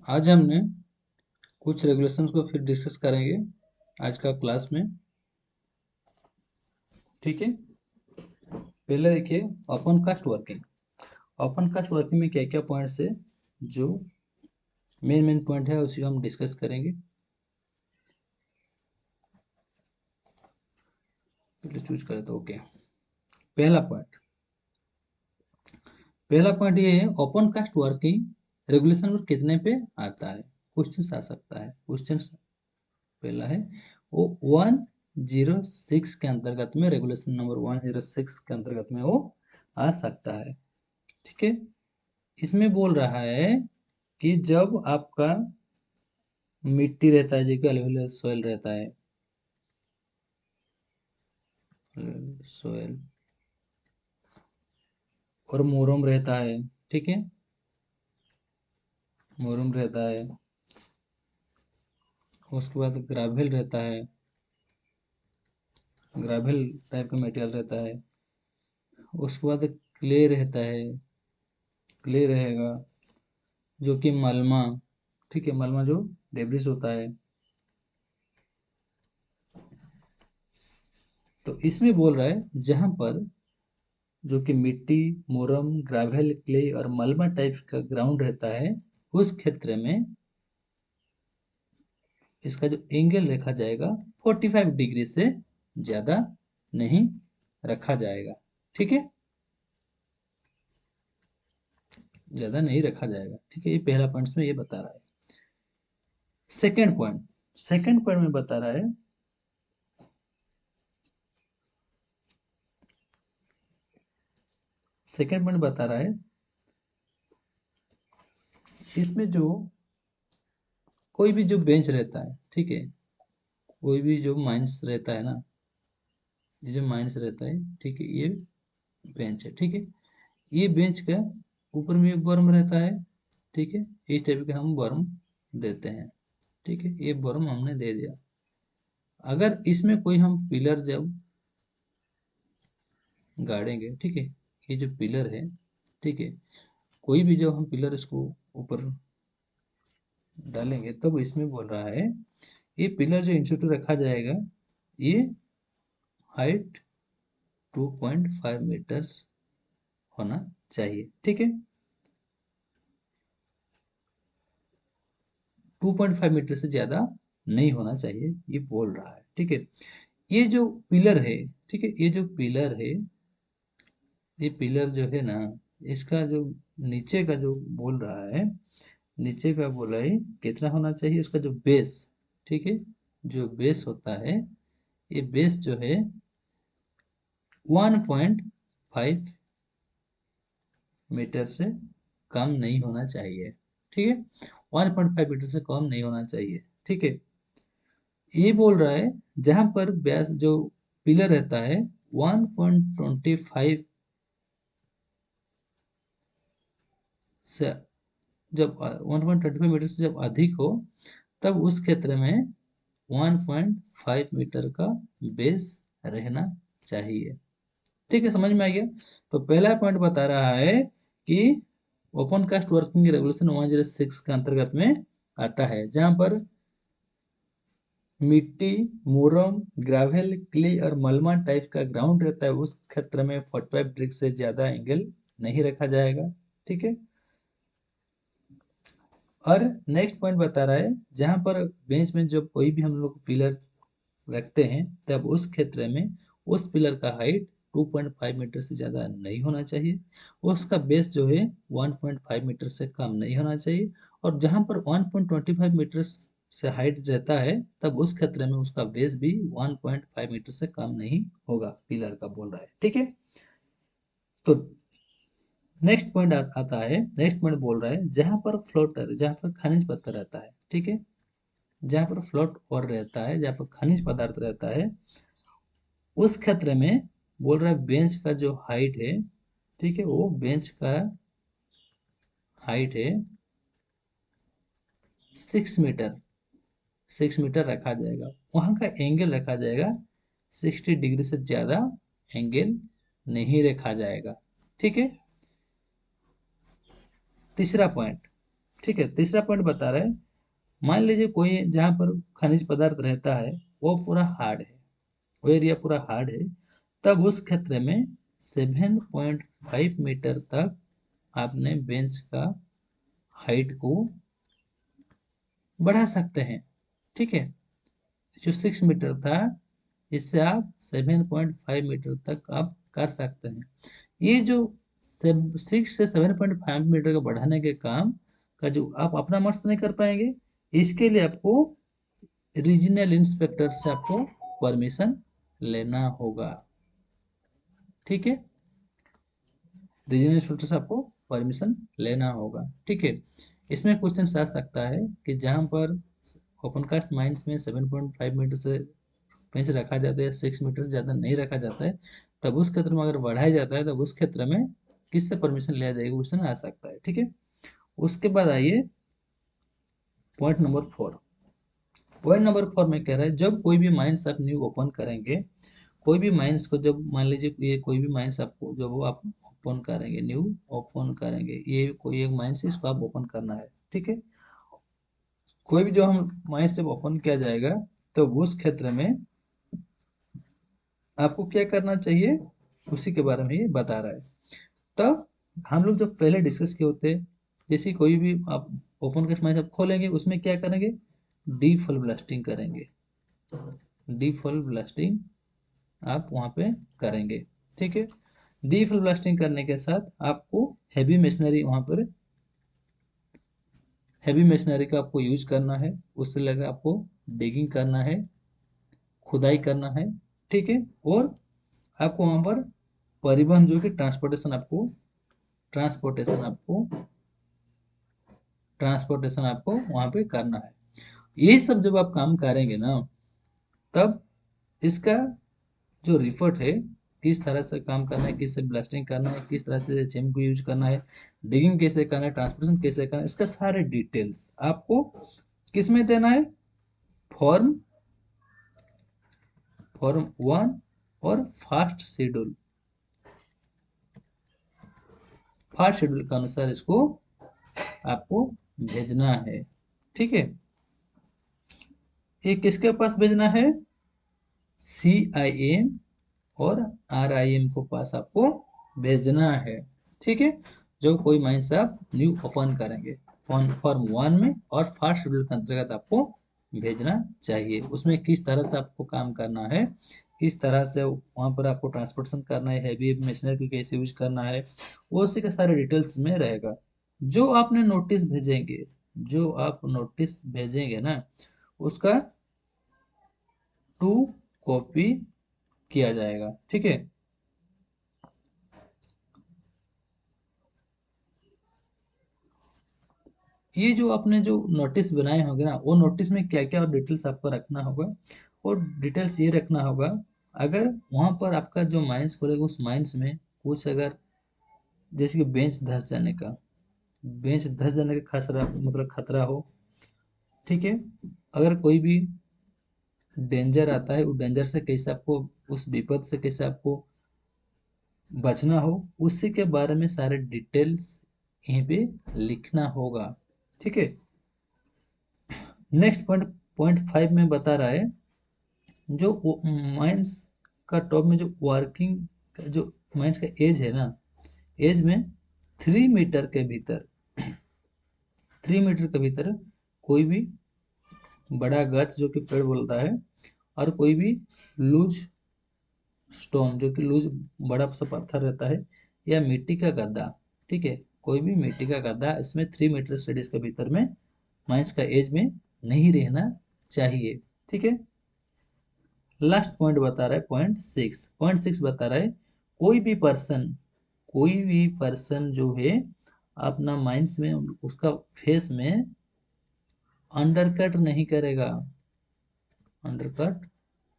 आज हमने कुछ रेगुलेशंस को फिर डिस्कस करेंगे आज का क्लास में। ठीक है, पहले देखिए open cast working. Open cast working में क्या क्या पॉइंट्स है, जो मेन पॉइंट है उसी को हम डिस्कस करेंगे। पहले चूज करें तो ओके। पहला पॉइंट पहला पॉइंट ये है, ओपन कास्ट वर्किंग रेगुलेशन पर कितने पे आता है, क्वेश्चन आ सकता है। क्वेश्चन पहला है वो 106 के अंतर्गत में, रेगुलेशन नंबर 106 के अंतर्गत में वो आ सकता है। ठीक है, इसमें बोल रहा है कि जब आपका मिट्टी रहता है, जो अल्वेलर सोयल रहता है, सोयल और मोरम रहता है। ठीक है, मोरम रहता है, उसके बाद ग्रावेल रहता है, ग्रावेल टाइप का मटेरियल रहता है। उसके बाद क्ले रहता है, क्ले रहेगा जो कि मलमा। ठीक है, मलमा जो डेब्रिस होता है। तो इसमें बोल रहा है जहां पर जो कि मिट्टी, मोरम, ग्रावेल, क्ले और मलमा टाइप का ग्राउंड रहता है, उस क्षेत्र में इसका जो एंगल रखा जाएगा 45 डिग्री से ज्यादा नहीं रखा जाएगा। ठीक है, ज्यादा नहीं रखा जाएगा। ठीक है, ये पहला पॉइंट में ये बता रहा है। सेकंड पॉइंट में बता रहा है, सेकंड पॉइंट बता रहा है इसमें जो कोई भी जो बेंच रहता है, ठीक है, कोई भी जो माइंस रहता है ना, ये जो माइंस रहता है, ठीक है, ये बेंच है। ठीक है, ये बेंच का ऊपर में एक वर्म रहता है। ठीक है, इस टाइप के हम वर्म देते हैं। ठीक है, ये वर्म हमने दे दिया। अगर इसमें कोई हम पिलर जब गाड़ेंगे, ठीक है, ये जो पिलर है, ठीक है, कोई भी जब हम पिलर इसको ऊपर डालेंगे, तब इसमें बोल रहा है ये पिलर जो इंस्टीट्यूट रखा जाएगा, ये हाइट 2.5 मीटर्स होना चाहिए। ठीक है, 2.5 मीटर से ज्यादा नहीं होना चाहिए, ये बोल रहा है। ठीक है, ये जो पिलर है, ठीक है, ये जो पिलर है, ये पिलर जो है ना, इसका जो नीचे का जो बोल रहा है, नीचे का बोला है कितना होना चाहिए, उसका जो बेस, ठीक है, जो बेस होता है, ये बेस जो है 1.5 मीटर से कम नहीं होना चाहिए। ठीक है, 1.5 मीटर से कम नहीं होना चाहिए। ठीक है, ये बोल रहा है जहां पर व्यास जो पिलर रहता है 1.25 से, जब 1.25 मीटर से जब अधिक हो, तब उस क्षेत्र में 1.5 मीटर का बेस रहना चाहिए। ठीक है, समझ में आ गया। तो पहला पॉइंट बता रहा है कि ओपन कास्ट वर्किंग रेगुलेशन 106 के अंतर्गत में आता है, जहां पर मिट्टी, मोरम, ग्रावेल, क्ले और मलमा टाइप का ग्राउंड रहता है, उस क्षेत्र में 45 डिग्री से ज्यादा एंगल नहीं रखा जाएगा। ठीक है, और नेक्स्ट पॉइंट बता रहा है जहां पर बेंच में जब कोई भी हम लोग पिलर रखते हैं, तब उस क्षेत्र में उस पिलर का हाइट 2.5 मीटर से ज़्यादा नहीं होना चाहिए, उसका बेस जो है 1.5 मीटर से कम नहीं होना चाहिए, और जहां पर 1.25 मीटर से हाइट रहता है, तब उस क्षेत्र में उसका बेस भी 1.5 मीटर से कम नहीं होगा, पिलर का बोल रहा है। ठीक है, तो नेक्स्ट पॉइंट आता है, नेक्स्ट पॉइंट बोल रहा है जहां पर फ्लोटर, जहां पर खनिज पत्थर रहता है, ठीक है, जहां पर फ्लोट और रहता है, जहां पर खनिज पदार्थ रहता है, उस क्षेत्र में बोल रहा है बेंच का जो हाइट है, ठीक है, वो बेंच का हाइट है 6 मीटर, 6 मीटर रखा जाएगा। वहां का एंगल रखा जाएगा 60 डिग्री से ज्यादा एंगल नहीं रखा जाएगा। ठीक है, तीसरा पॉइंट, ठीक है। तीसरा पॉइंट बता रहा है, मान लीजिए कोई जहाँ पर खनिज पदार्थ रहता है वो पूरा हार्ड है, वो एरिया पूरा हार्ड है, तब उस क्षेत्र में 7.5 मीटर तक आपने बेंच का हाइट को बढ़ा सकते हैं। ठीक है, जो 6 मीटर था इससे आप 7.5 मीटर तक आप कर सकते हैं। ये जो 6 से 7.5 मीटर का बढ़ाने के काम का जो आप अपना मर्ज नहीं कर पाएंगे, इसके लिए आपको रीजनल इंस्पेक्टर से आपको परमिशन लेना होगा। ठीक है, रीजनल इंस्पेक्टर से आपको परमिशन लेना होगा। ठीक है, इसमें क्वेश्चन आ सकता है कि जहां पर ओपन कास्ट माइंस में 7.5 मीटर से बेंच रखा जाता है, 6 मीटर से ज़्यादा नहीं रखा जाता है, तब उस क्षेत्र में अगर बढ़ाया जाता है तब उस क्षेत्र में किससे परमिशन लिया जाएगा, क्वेश्चन आ सकता है। ठीक है, उसके बाद आइए पॉइंट नंबर 4। पॉइंट नंबर 4 में कह रहा है, जब कोई भी माइंस आप न्यू ओपन करेंगे, कोई भी माइंस को जब मान लीजिए ये कोई भी माइंस आपको जब वो आप ओपन करेंगे, न्यू ओपन करेंगे, ये कोई एक माइंस इसको आप ओपन करना है। ठीक है, कोई भी जो हम माइंस जब ओपन किया जाएगा तो उस क्षेत्र में आपको क्या करना चाहिए, उसी के बारे में ये बता रहा है। तब हम लोग जब पहले डिस्कस किए होते, जैसे कोई भी आप ओपन कास्ट माइंस आप खोलेंगे, उसमें क्या करेंगे, डीफॉल ब्लास्टिंग करेंगे। डीफॉल ब्लास्टिंग आप वहां पे करेंगे। ठीक है, डीफॉल ब्लास्टिंग करने के साथ आपको हैवी मशीनरी वहां पर हैवी मशीनरी का आपको यूज करना है, उससे लगे आपको डिगिंग करना है, खुदाई करना है। ठीक है, और आपको वहां पर परिवहन जो कि ट्रांसपोर्टेशन आपको ट्रांसपोर्टेशन आपको वहां पे करना है। ये सब जब आप काम करेंगे ना, तब इसका जो रिफर्ट है, किस तरह से काम करना है, किस से ब्लास्टिंग करना है, किस तरह से चेम को यूज करना है, डिगिंग कैसे करना है, ट्रांसपोर्टेशन कैसे करना है, इसका सारे डिटेल्स आपको किस में देना है, फॉर्म फॉर्म 1 और फास्ट शेड्यूल के अनुसार इसको आपको भेजना है। ठीक है, ये किसके पास भेजना है, CIM और RIM को पास आपको भेजना है। ठीक है, जो कोई माइंस आप न्यू ओपन करेंगे, फॉर्म 1 में और फास्ट शेड्यूल के अंतर्गत आपको भेजना चाहिए। उसमें किस तरह से आपको काम करना है, किस तरह से वहां पर आपको ट्रांसपोर्टेशन करना है, हैवी मशीनरी को कैसे यूज करना है, वो उसी के सारे डिटेल्स में रहेगा। जो आपने नोटिस भेजेंगे, जो आप नोटिस भेजेंगे ना, उसका 2 कॉपी किया जाएगा। ठीक है, ये जो आपने जो नोटिस बनाए होंगे ना, वो नोटिस में क्या क्या डिटेल्स आपको रखना होगा, और डिटेल्स ये रखना होगा, अगर वहां पर आपका जो माइंस खोलेगा उस माइंस में कुछ अगर जैसे कि बेंच धस जाने का खतरा, मतलब खतरा हो। ठीक है, अगर कोई भी डेंजर आता है, उस डेंजर से कैसे आपको, उस विपद से कैसे आपको बचना हो, उसी के बारे में सारे डिटेल्स यहीं पे लिखना होगा। ठीक है, नेक्स्ट पॉइंट पॉइंट 5 में बता रहा है, जो माइंस का टॉप में जो वर्किंग का जो माइंस का एज है ना, एज में 3 मीटर के भीतर 3 मीटर के भीतर कोई भी बड़ा गच जो कि पेड़ बोलता है, और कोई भी लूज स्टोन जो कि लूज बड़ा सा पत्थर रहता है, या मिट्टी का गड्ढा। ठीक है, कोई भी मिट्टी का गड्ढा इसमें 3 मीटर रेडियस के भीतर में माइंस का एज में नहीं रहना चाहिए। ठीक है, लास्ट पॉइंट बता रहा है पॉइंट 6 बता रहा है, कोई भी पर्सन जो है अपना माइंस में उसका फेस में अंडरकट नहीं करेगा, अंडरकट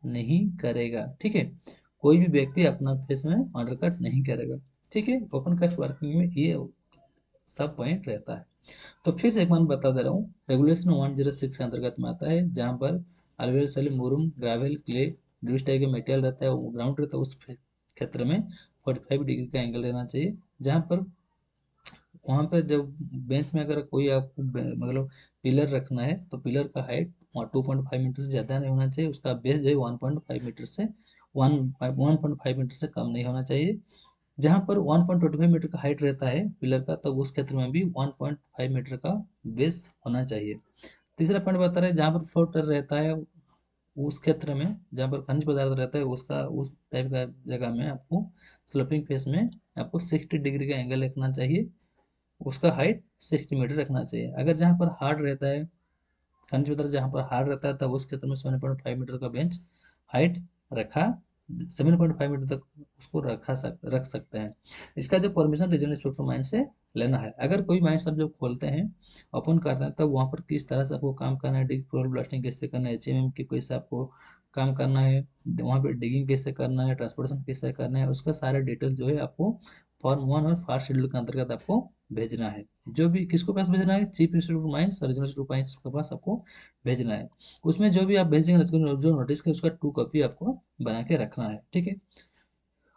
नहीं करेगा। ठीक है, कोई भी व्यक्ति अपना फेस में अंडरकट नहीं करेगा। ठीक है, ओपन कास्ट वर्किंग में ये सब पॉइंट रहता है। तो फिर से एक बार बता दे रहा हूँ, रेगुलेशन 106 के अंतर्गत में आता है, जहाँ पर अलवेल सली मुरुम ग्रेवल क्ले डिविस टाइप का मटेरियल रहता है, वो ग्राउंड रहता है, उस क्षेत्र में 45 डिग्री का एंगल रहना चाहिए। जहाँ पर वहाँ पे जब बेंच में अगर कोई आपको मतलब पिलर रखना है तो पिलर का हाइट 2.5 मीटर से ज़्यादा नहीं होना चाहिए, उसका बेस जो है 1.5 मीटर से 1.5 मीटर से कम नहीं होना चाहिए। जहाँ पर 1.25 मीटर का हाइट रहता है पिलर का, तब उस क्षेत्र में भी 1.5 मीटर का बेस होना चाहिए। तीसरा पॉइंट बता रहे हैं, जहाँ पर फ्लोटर रहता है उस क्षेत्र में, जहाँ पर खनिज पदार्थ रहता है उसका उस टाइप का जगह में आपको स्लोपिंग फेस में आपको 60 डिग्री का एंगल रखना चाहिए, उसका हाइट 60 मीटर रखना चाहिए। अगर जहाँ पर हार्ड रहता है, खनिज पदार्थ जहाँ पर हार्ड रहता है, तब उस क्षेत्र में 7.5 मीटर का बेंच हाइट रखा 7.5 मीटर तक उसको रख सकते हैं। इसका जो परमिशन रीजनल इंस्पेक्टर माइन से लेना है। अगर कोई माइंस आप जब खोलते हैं, ओपन करते हैं, तब वहाँ पर किस तरह से आपको काम करना है, डिग फ्लोर ब्लास्टिंग कैसे करना है, एचएमएम की कैसे आपको काम करना है, वहाँ पे डिगिंग कैसे करना है, ट्रांसपोर्टेशन कैसे करना है, उसका सारा डिटेल जो है आपको फॉर्म 1 और फास्ट शेड्यूल के अंतर्गत आपको भेजना है। जो भी किसको पास भेजना है, चीफ इंस्पेक्टर माइंस और रीजनल इंस्पेक्टर माइंस के पास आपको भेजना है। उसमें जो भी आप भेजेंगे जो नोटिस का उसका 2 कॉपी आपको बना के रखना है, ठीक है।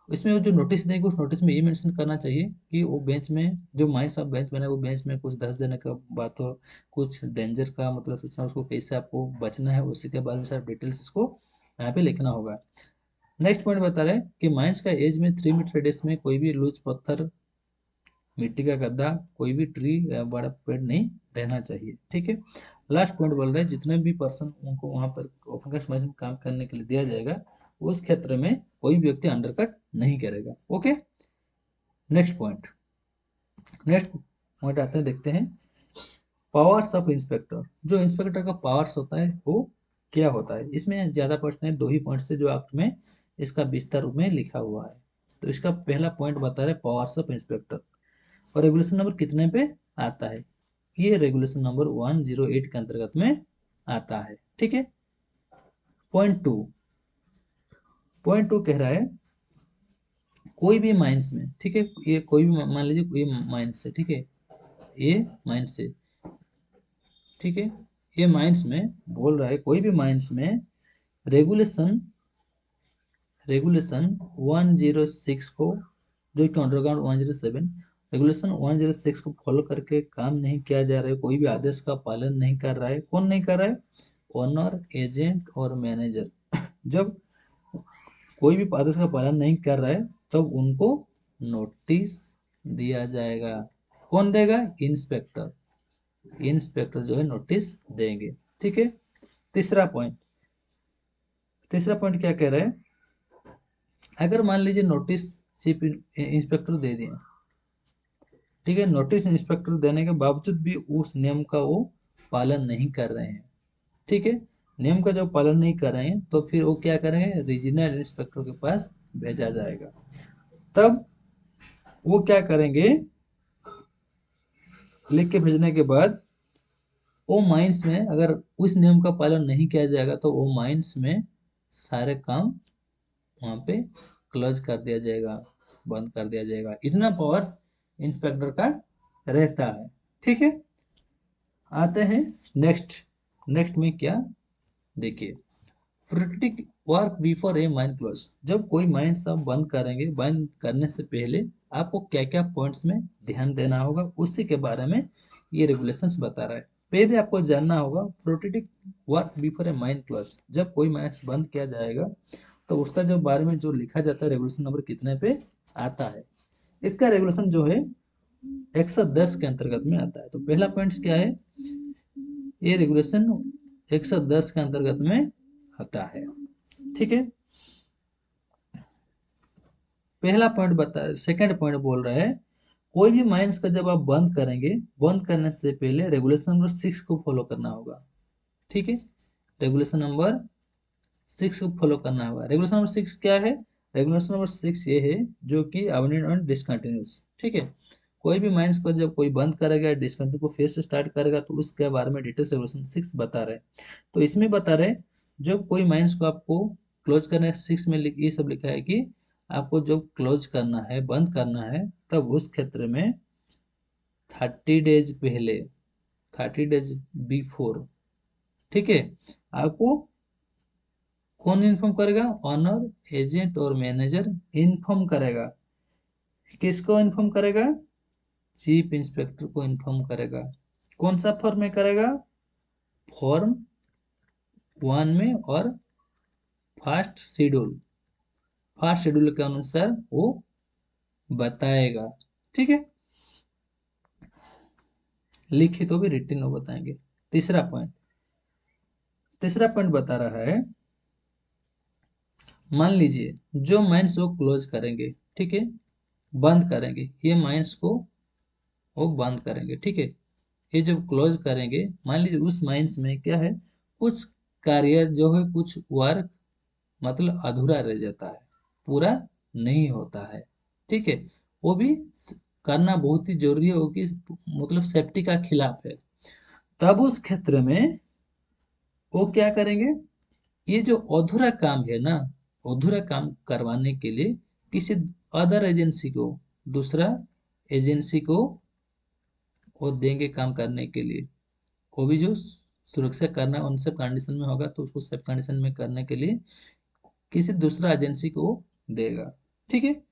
इसमें वो जो नोटिस देंगे उस नोटिस में ये मेंशन करना चाहिए कि वो बेंच में जो माइंस आप बेंच बनाए वो बेंच में कुछ 10 देने का बात हो, कुछ डेंजर का मतलब सूचना, उसको कैसे आपको बचना है उसी के बारे में सारा डिटेल्स इसको यहाँ पे लिखना होगा। नेक्स्ट पॉइंट बता रहे हैं कि माइंस का एज में 3 मीटर रेडियस में कोई भी लूज पत्थर, मिट्टी का गड्ढा, कोई भी ट्री या बड़ा पेड़ नहीं रहना चाहिए, ठीक है। लास्ट पॉइंट बोल रहे हैं, जितने भी पर्सन उनको वहां पर ओपन कास्ट माइंस में काम करने के लिए दिया जाएगा, उस क्षेत्र में कोई भी व्यक्ति अंडरकट नहीं करेगा। Okay, next point. Next point आते हैं, देखते हैं पावर्स ऑफ इंस्पेक्टर। जो इंस्पेक्टर का पावर्स होता है वो क्या होता है। इसमें ज्यादा प्रश्न है, 2 ही पॉइंट से जो एक्ट में इसका विस्तार रूप में लिखा हुआ है। तो इसका पहला पॉइंट बता रहे पावर्स ऑफ इंस्पेक्टर, और रेगुलेशन नंबर कितने पे आता है, ये रेगुलेशन नंबर 108 के अंतर्गत में आता है, ठीक है। पॉइंट टू, पॉइंट टू कह रहा है कोई भी माइंस में, ठीक है, ये कोई भी मान लीजिए कोई माइंस है, ठीक है, ये माइंस है, ठीक है, ये माइंस में बोल रहा है कोई भी माइंस में रेगुलेशन रेगुलेशन 106 को, जो कि अंडरग्राउंड 107, रेगुलेशन 106 को फॉलो करके काम नहीं किया जा रहा है, कोई भी आदेश का पालन नहीं कर रहा है, कौन नहीं कर रहा है, ओनर, एजेंट और मैनेजर। जब कोई भी आदेश का पालन नहीं कर रहा है तब उनको नोटिस दिया जाएगा। कौन देगा, इंस्पेक्टर। इंस्पेक्टर जो है नोटिस देंगे, ठीक है। तीसरा पॉइंट, तीसरा पॉइंट क्या कह रहा है, अगर मान लीजिए नोटिस चीफ इंस्पेक्टर दे दिया, ठीक है, नोटिस इंस्पेक्टर देने के बावजूद भी उस नियम का वो पालन नहीं कर रहे हैं, ठीक है, नियम का जब पालन नहीं कर रहे हैं तो फिर वो क्या करेंगे, रीजनल इंस्पेक्टर के पास भेजा जाएगा। तब वो क्या करेंगे, लिख के भेजने के बाद वो माइंस में अगर उस नियम का पालन नहीं किया जाएगा तो वो माइंस में सारे काम वहां पे क्लोज कर दिया जाएगा, बंद कर दिया जाएगा। इतना पावर इंस्पेक्टर का रहता है, ठीक है। आते हैं नेक्स्ट। नेक्स्ट में क्या, देखिए protective work before A mine close. जब कोई माइंस आप बंद करेंगे, बंद करने से पहले आपको क्या क्या पॉइंट्स में ध्यान देना होगा, उसी के बारे में ये रेगुलेशंस बता रहा है। पहले आपको जानना होगा protective work before A mine close, जब कोई माइंस बंद किया जाएगा तो उसका जो बारे में जो लिखा जाता है रेगुलेशन नंबर कितने पे आता है। इसका रेगुलेशन जो है 110 के अंतर्गत में आता है। तो पहला पॉइंट क्या है, ये रेगुलेशन 110 के अंतर्गत में आता है, ठीक है। पहला पॉइंट बता, सेकंड पॉइंट बोल रहा है कोई भी माइंस का जब आप बंद करेंगे, बंद करने से पहले रेगुलेशन नंबर 6 को फॉलो करना होगा, ठीक है। रेगुलेशन नंबर 6 को फॉलो करना होगा। रेगुलेशन नंबर 6 क्या है, रेगुलेशन नंबर 6 ये है जो कि अबंडन और डिसकंटिन्यूस, ठीक है। कोई भी माइंस को जब कोई बंद करेगा, डिसकंटिन्यू को फिर से स्टार्ट करेगा, तो उसके बारे में डिटेल्स रेगुलेशन 6 बता रहे हैं। तो इसमें बता रहे जब कोई माइंस को आपको क्लोज करना है, 6 में ये सब लिखा है कि आपको जब क्लोज करना है, बंद करना है, तब उस क्षेत्र में 30 डेज पहले, 30 डेज बिफोर, ठीक है, आपको कौन इन्फॉर्म करेगा, ऑनर, एजेंट और मैनेजर इन्फॉर्म करेगा। किसको इन्फॉर्म करेगा, चीफ इंस्पेक्टर को इन्फॉर्म करेगा। कौन सा फॉर्म में करेगा? फॉर्म 1 में और फर्स्ट शेड्यूल के अनुसार वो बताएगा। ठीक है, लिखित तो भी रिटिन वो बताएंगे। तीसरा पॉइंट बता रहा है, मान लीजिए जो माइंस वो क्लोज करेंगे, ठीक है, बंद करेंगे, ये माइंस को वो बंद करेंगे, ठीक है। ये जब क्लोज करेंगे, मान लीजिए उस माइंस में क्या है, कुछ कार्य जो है, कुछ वर्क मतलब अधूरा रह जाता है, पूरा नहीं होता है, ठीक है। वो भी करना बहुत ही जरूरी है, वो कि मतलब सेफ्टी का खिलाफ है। तब उस क्षेत्र में वो क्या करेंगे, ये जो अधूरा काम है ना, अधूरा काम करवाने के लिए किसी अदर एजेंसी को, दूसरा एजेंसी को वो देंगे काम करने के लिए। वो भी जो सुरक्षा करना उन सब कंडीशन में होगा, तो उसको सब कंडीशन में करने के लिए किसी दूसरा एजेंसी को देगा, ठीक है।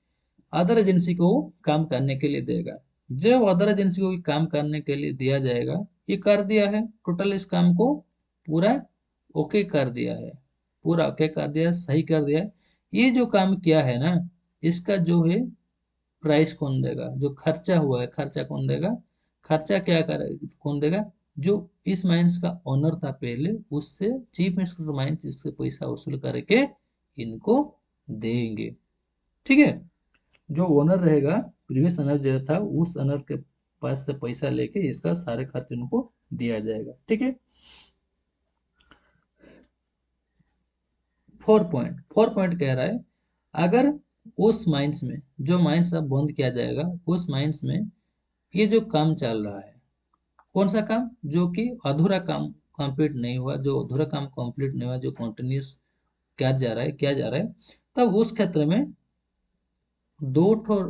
अदर एजेंसी को काम करने के लिए देगा। जब अदर एजेंसी को काम करने के लिए दिया जाएगा, ये कर दिया है टोटल, इस काम को पूरा ओके कर दिया है, पूरा ओके कर दिया है, सही कर दिया है। ये जो काम किया है ना, इसका जो है प्राइस कौन देगा? जो खर्चा हुआ है, खर्चा कौन देगा? खर्चा क्या कर कौन देगा? जो इस माइंस का ओनर था पहले, उससे चीफ इंस्पेक्टर माइंस इससे पैसा वसूल करके इनको देंगे, ठीक है। जो ओनर रहेगा, प्रीवियस ओनर जो था, उस ओनर के पास से पैसा लेके इसका सारे खर्च उनको दिया जाएगा, ठीक है। फोर पॉइंट कह रहा है, अगर उस माइंस में, जो माइंस अब बंद किया जाएगा, उस माइंस में ये जो काम चल रहा है, कौन सा काम? जो कि अधूरा काम कंप्लीट नहीं हुआ, जो अधूरा काम कंप्लीट नहीं हुआ, जो कंटिन्यूस किया जा रहा है, तब उस क्षेत्र में दो ठो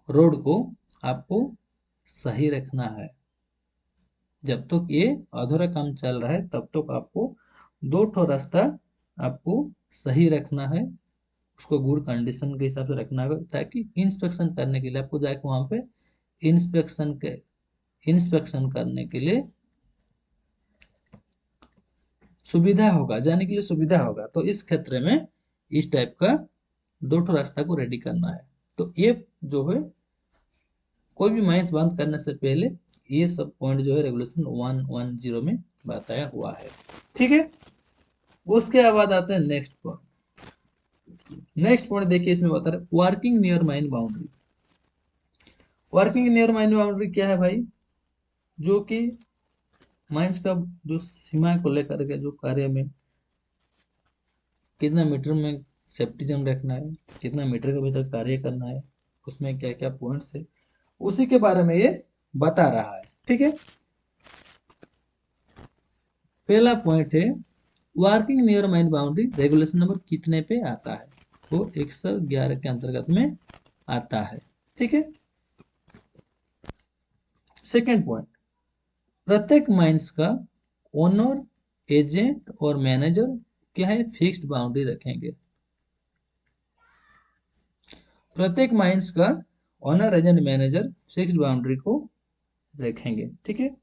रोड को आपको सही रखना है। जब तक ये अधूरा काम चल रहा है, तब तक आपको दो ठो रास्ता आपको सही रखना है, उसको गुड कंडीशन के हिसाब से रखना होगा, ताकि इंस्पेक्शन करने के लिए आपको जाके वहां पे इंस्पेक्शन के इंस्पेक्शन करने के लिए सुविधा होगा, जाने के लिए सुविधा होगा। तो इस क्षेत्र में इस टाइप का दो ठो रास्ता को रेडी करना है। तो ये जो है, कोई भी माइंस बंद करने से पहले ये सब पॉइंट जो है रेगुलेशन 110 में बताया हुआ है, ठीक है। उसके बाद आते हैं नेक्स्ट पॉइंट। नेक्स्ट पॉइंट देखिए, इसमें बता रहे working near mine boundary. Working near mine boundary क्या है भाई? जो कि माइंस का जो सीमा को लेकर के जो कार्य में कितना मीटर में सेफ्टी जोन रखना है, कितना मीटर के भीतर कार्य करना है, उसमें क्या क्या पॉइंट्स है, उसी के बारे में ये बता रहा है, ठीक है। पहला पॉइंट है, working near mine boundary regulation number कितने पे आता है? वो 111 के अंतर्गत में आता है, ठीक है। सेकेंड पॉइंट, प्रत्येक माइंस का ओनर, एजेंट और मैनेजर क्या है, फिक्स्ड बाउंड्री रखेंगे। प्रत्येक माइंस का owner, agent, manager fixed boundary को रखेंगे, ठीक है।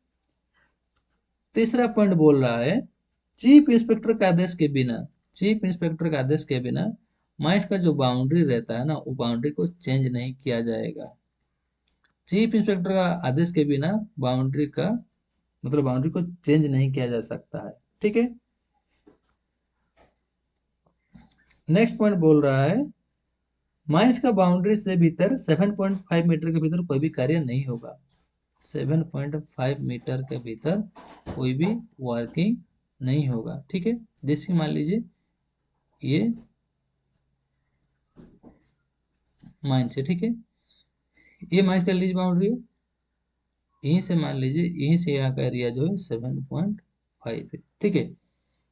तीसरा पॉइंट बोल रहा है, चीफ इंस्पेक्टर के आदेश के बिना, चीफ इंस्पेक्टर के आदेश के बिना माइंस का जो बाउंड्री रहता है ना, वो बाउंड्री को चेंज नहीं किया जाएगा। चीफ इंस्पेक्टर का आदेश के बिना बाउंड्री का मतलब बाउंड्री को चेंज नहीं किया जा सकता है, ठीक है। नेक्स्ट पॉइंट बोल रहा है, माइंस का बाउंड्री से भीतर 7.5 मीटर के भीतर कोई भी कार्य नहीं होगा। 7.5 मीटर के भीतर कोई भी वर्किंग नहीं होगा, ठीक है। जैसे मान लीजिए ये माइंस है, ठीक है, ये माइंस का लीज बाउंड्री है, यहीं से मान लीजिए, यहीं से यहाँ का एरिया जो है 7.5 है, ठीक है।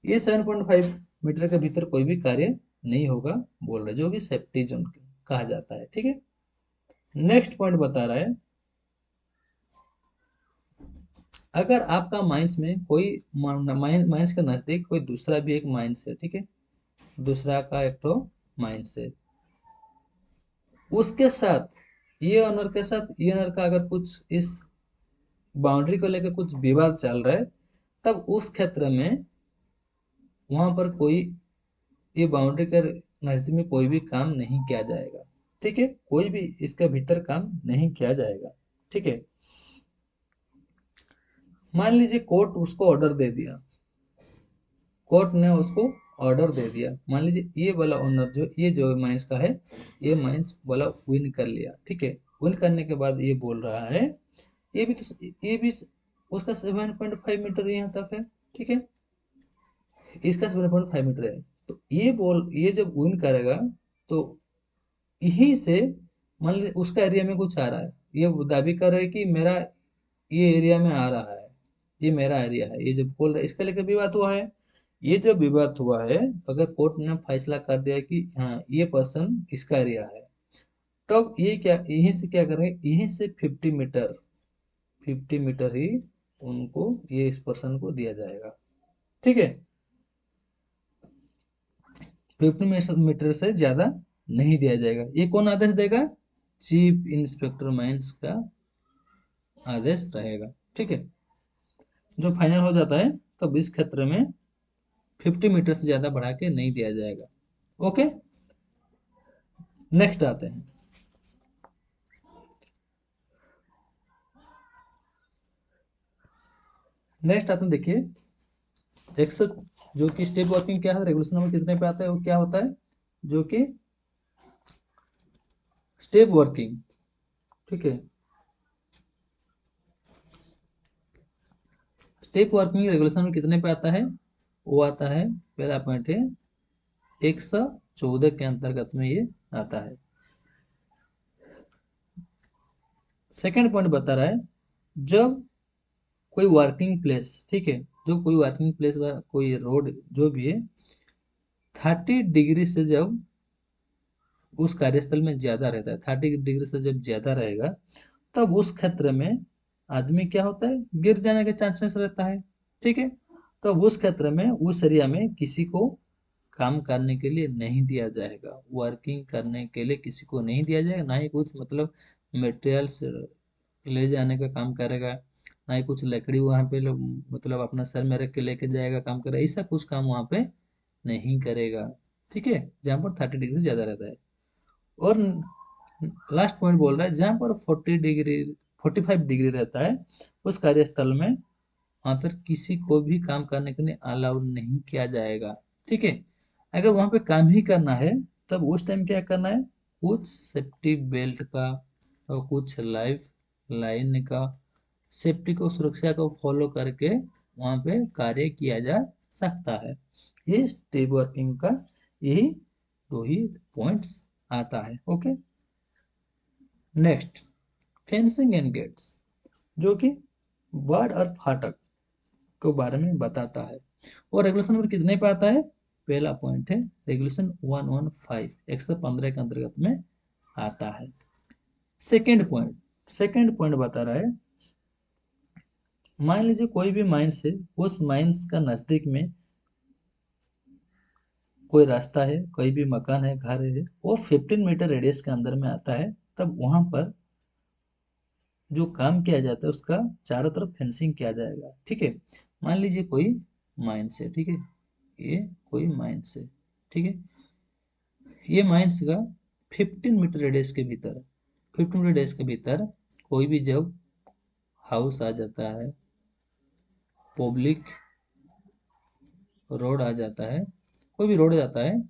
ये 7.5 मीटर के भीतर कोई भी कार्य नहीं होगा बोल रहे, जो कि सेफ्टी जोन कहा जाता है, ठीक है। नेक्स्ट पॉइंट बता रहा है, अगर आपका माइंस में कोई माइंस के नजदीक कोई दूसरा भी एक माइंस है, ठीक है, दूसरा का एक तो माइंस है, उसके साथ ये ओनर के साथ ये ओनर का अगर कुछ इस बाउंड्री को लेकर कुछ विवाद चल रहा है, तब उस क्षेत्र में वहां पर कोई ये बाउंड्री के नजदीक में कोई भी काम नहीं किया जाएगा। ठीक है, कोई भी इसके भीतर काम नहीं किया जाएगा। ठीक है, मान लीजिए कोर्ट उसको ऑर्डर दे दिया, कोर्ट ने उसको ऑर्डर दे दिया, मान लीजिए ये वाला ओनर जो ये जो माइंस का है, ये माइंस वाला विन कर लिया। ठीक है, विन करने के बाद ये बोल रहा है, ये भी उसका 7.5 मीटर यहाँ तक है। ठीक है, इसका 7.5 मीटर है। तो ये जब विन करेगा तो यहीं से मान लीजिए उसका एरिया में कुछ आ रहा है, ये दावी कर रहा है कि मेरा ये एरिया में आ रहा है, ये मेरा एरिया है, ये जो बोल रहा है इसका लेकर विवाद हुआ है। ये जब विवाद हुआ है, तो अगर कोर्ट ने फैसला कर दिया कि हाँ ये पर्सन इसका एरिया है, तब ये क्या यहीं से क्या करेंगे, यहीं से 50 मीटर, 50 मीटर ही उनको ये इस पर्सन को दिया जाएगा। ठीक है, 50 मीटर से ज्यादा नहीं दिया जाएगा। ये कौन आदेश देगा, चीफ इंस्पेक्टर माइंस का आदेश रहेगा। ठीक है, जो फाइनल हो जाता है तब इस क्षेत्र में 50 मीटर से ज्यादा बढ़ा के नहीं दिया जाएगा। ओके, नेक्स्ट आते हैं। नेक्स्ट आते हैं, देखिए एक जो कि स्टेप वर्किंग क्या है, रेगुलेशन नंबर कितने पे आता है, वो क्या होता है, जो कि स्टेप वर्किंग। ठीक है, स्टेप वर्किंग रेगुलेशन में कितने पे आता है, वो आता है, पहला पॉइंट है 114 के अंतर्गत में ये आता है। सेकंड पॉइंट बता रहा है, जब कोई वर्किंग प्लेस, ठीक है, जो कोई वर्किंग प्लेस कोई रोड जो भी है 30 डिग्री से जब उस कार्यस्थल में ज्यादा रहता है, 30 डिग्री से जब ज्यादा रहेगा, तब उस क्षेत्र में आदमी क्या होता है, गिर जाने के चांसेस रहता है। ठीक है, तो उस क्षेत्र में उस एरिया में किसी को काम करने के लिए नहीं दिया जाएगा, वर्किंग करने के लिए किसी को नहीं दिया जाएगा, ना ही कुछ मतलब मटेरियल्स ले जाने का काम करेगा, ना ही कुछ लकड़ी वहां पे मतलब अपना सर में रख के लेके जाएगा काम करेगा, ऐसा कुछ काम वहां पे नहीं करेगा। ठीक है, जहाँ पर 30 डिग्री से ज्यादा रहता है। और लास्ट पॉइंट बोल रहा है, जहां पर 40 डिग्री 45 डिग्री रहता है, उस कार्यस्थल में वहां पर किसी को भी काम करने के लिए अलाउड नहीं किया जाएगा। ठीक है, अगर वहां पे काम ही करना है, तब उस टाइम क्या करना है, कुछ सेफ्टी बेल्ट का और कुछ लाइफ लाइन का, सेफ्टी को सुरक्षा को फॉलो करके वहां पे कार्य किया जा सकता है। ये स्टेप वर्किंग का यही दो ही पॉइंट्स आता है। Okay, next fencing and gates, जो कि वार्ड और फाटक के बारे में बताता है। और रेगुलेशन नंबर कितने पे आता है, पहला पॉइंट है रेगुलेशन 115, 115 के अंतर्गत में आता है। सेकेंड पॉइंट बता रहा है, मान लीजिए कोई भी माइंस है, उस माइंस का नजदीक में कोई रास्ता है, कोई भी मकान है, घर है, वो 15 मीटर रेडियस के अंदर में आता है, तब वहां पर जो काम किया जाता है उसका चारों तरफ फेंसिंग किया जाएगा। ठीक है, मान लीजिए कोई माइंस है, ठीक है, ये कोई माइंस है। ठीक है, ये माइंस का 15 मीटर रेडियस के भीतर, 15 रेडियस के भीतर कोई भी जब हाउस आ जाता है, पब्लिक रोड आ जाता है, कोई भी रोड जाता है,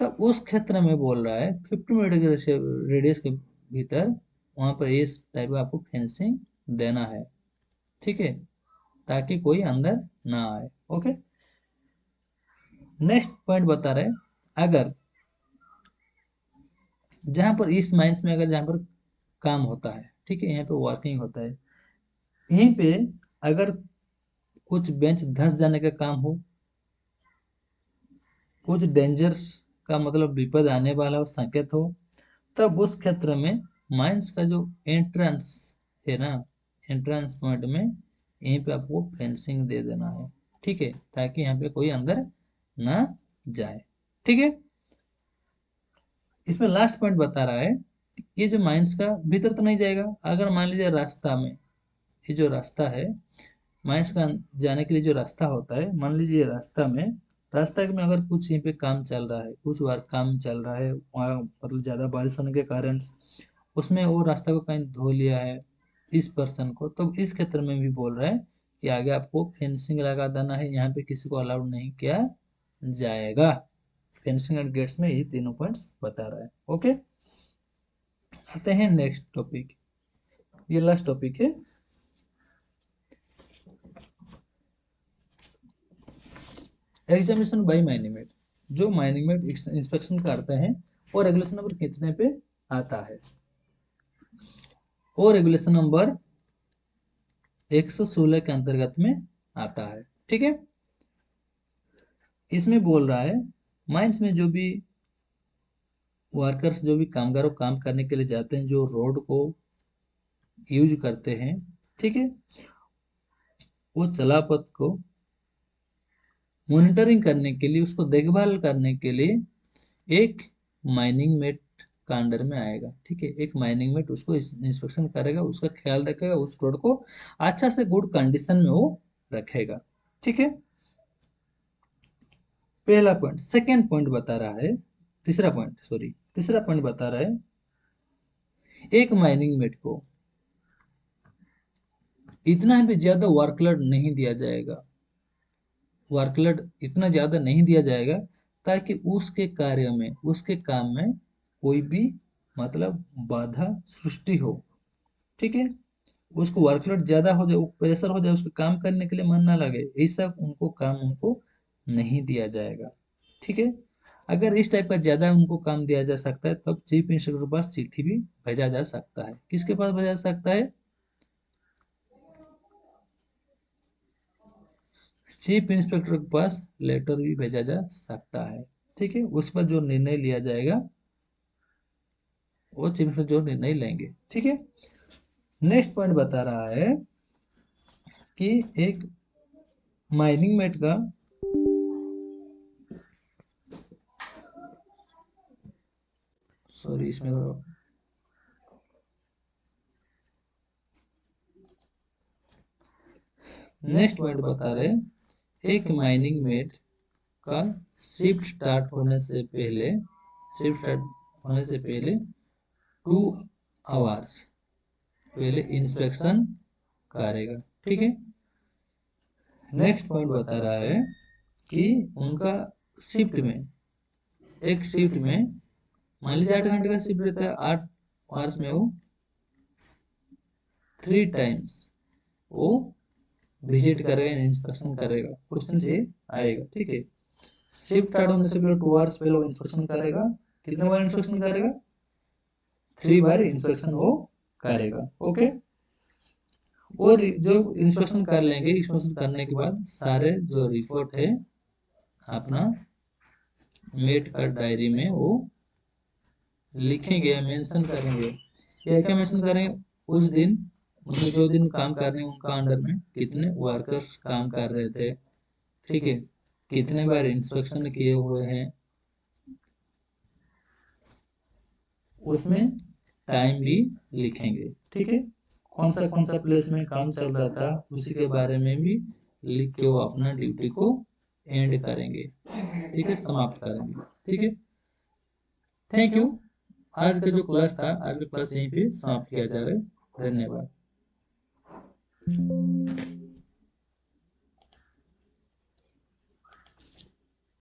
तब उस क्षेत्र में बोल रहा है 15 मीटर के रेडियस के भीतर वहां पर इस टाइप का आपको फेंसिंग देना है। ठीक है, ताकि कोई अंदर ना आए। ओके, नेक्स्ट पॉइंट बता रहे, अगर जहां पर इस माइंस में अगर जहां पर काम होता है, ठीक है, यहाँ पे वर्किंग होता है, यहीं पे अगर कुछ बेंच धंस जाने का काम हो, कुछ डेंजर्स का मतलब विपद आने वाला हो संकेत हो, तब उस क्षेत्र में माइंस का जो एंट्रेंस है ना, एंट्रेंस पॉइंट में यहीं पे आपको फेंसिंग दे देना है। ठीक है, ताकि यहाँ पे कोई अंदर ना जाए। ठीक है, इसमें लास्ट पॉइंट बता रहा है ये जो माइंस का भीतर तो नहीं जाएगा। अगर मान लीजिए रास्ता में, ये जो रास्ता है माइंस का जाने के लिए जो रास्ता होता है, मान लीजिए रास्ता में अगर कुछ यहीं पे काम चल रहा है, कुछ बार काम चल रहा है वहाँ, मतलब ज़्यादा बारिश होने के कारण उसमें वो रास्ता को कहीं धो लिया है इस पर्सन को, तो इस क्षेत्र में भी बोल रहा है कि आगे आपको फेंसिंग लगा देना है, यहाँ पे किसी को अलाउड नहीं किया जाएगा। फेंसिंग एंड गेट्स में यही तीनों पॉइंट्स बता रहा है। ओके, आते हैं नेक्स्ट टॉपिक। ये लास्ट टॉपिक है। एग्जामिनेशन बाय माइनिंगमेट, जो माइनिंगमेट इंस्पेक्शन करते हैं और रेगुलेशन नंबर कितने पे आता है, और रेगुलेशन नंबर 116 के अंतर्गत में आता है। ठीक है, इसमें बोल रहा है माइंस में जो भी वर्कर्स, जो भी कामगारों काम करने के लिए जाते हैं, जो रोड को यूज करते हैं, ठीक है, वो चलापथ को मॉनिटरिंग करने के लिए, उसको देखभाल करने के लिए एक माइनिंग मेट का अंडर में आएगा। ठीक है, एक माइनिंग मेट उसको इंस्पेक्शन करेगा, उसका ख्याल रखेगा, उस रोड को अच्छा से गुड कंडीशन में वो रखेगा। ठीक है, पहला पॉइंट। सेकेंड पॉइंट बता रहा है, तीसरा पॉइंट बता रहा है एक माइनिंग मेट को इतना भी ज्यादा वर्कलोड नहीं दिया जाएगा, वर्कलोड इतना ज्यादा नहीं दिया जाएगा ताकि उसके कार्य में, उसके काम में कोई भी मतलब बाधा सृष्टि हो। ठीक है, उसको वर्कलोड ज्यादा हो जाए, प्रेशर हो जाए, उसको काम करने के लिए मन ना लगे, ऐसा उनको काम उनको नहीं दिया जाएगा। ठीक है, अगर इस टाइप का ज्यादा उनको काम दिया जा सकता है तब चीफ इंस्पेक्टर के पास चिट्ठी भी भेजा जा सकता है। किसके पास भेजा जा सकता है? चीफ इंस्पेक्टर के पास लेटर भी भेजा जा सकता है। ठीक है, उस पर जो निर्णय लिया जाएगा वो चीफ इंस्पेक्टर जो निर्णय लेंगे। ठीक है, नेक्स्ट पॉइंट बता रहा है कि एक माइनिंग मेट का सॉरी इसमें नेक्स्ट पॉइंट बता रहे एक माइनिंग मेट का शिफ्ट स्टार्ट होने से पहले 2 आवर्स पहले इंस्पेक्शन करेगा। ठीक है, नेक्स्ट पॉइंट बता रहा है कि उनका शिफ्ट में, एक शिफ्ट में मान लीजिए 8 घंटे का शिफ्ट रहता है, 8 आवर्स में वो 3 टाइम्स वो विजिट करेगा, इंस्पेक्शन करेगा, क्वेश्चन से आएगा। ठीक है, शिफ्ट स्टार्ट होने से पहले 2 आवर्स पहले वो इंस्पेक्शन करेगा। कितने बार इंस्पेक्शन करेगा? 3 बार इंस्पेक्शन वो करेगा। ओके, और जो इंस्पेक्शन कर लेंगे, इंस्पेक्शन करने के बाद सारे जो रिपोर्ट है अपना मेट का डायरी में वो लिखेंगे, मेंशन करेंगे। क्या क्या मेंशन करेंगे? उस दिन, मतलब जो दिन काम कर रहे हैं उनका अंडर में कितने वर्कर्स काम कर रहे थे, ठीक है, कितने बार इंस्पेक्शन किए हुए हैं, उसमें टाइम भी लिखेंगे। ठीक है, कौन सा प्लेस में काम चल रहा था उसी के बारे में भी लिख के वो अपना ड्यूटी को एंड करेंगे। ठीक है, समाप्त करेंगे। ठीक है, थैंक यू। आज का जो क्लास था, आज का क्लास यहीं पे समाप्त किया जा रहा है। धन्यवाद।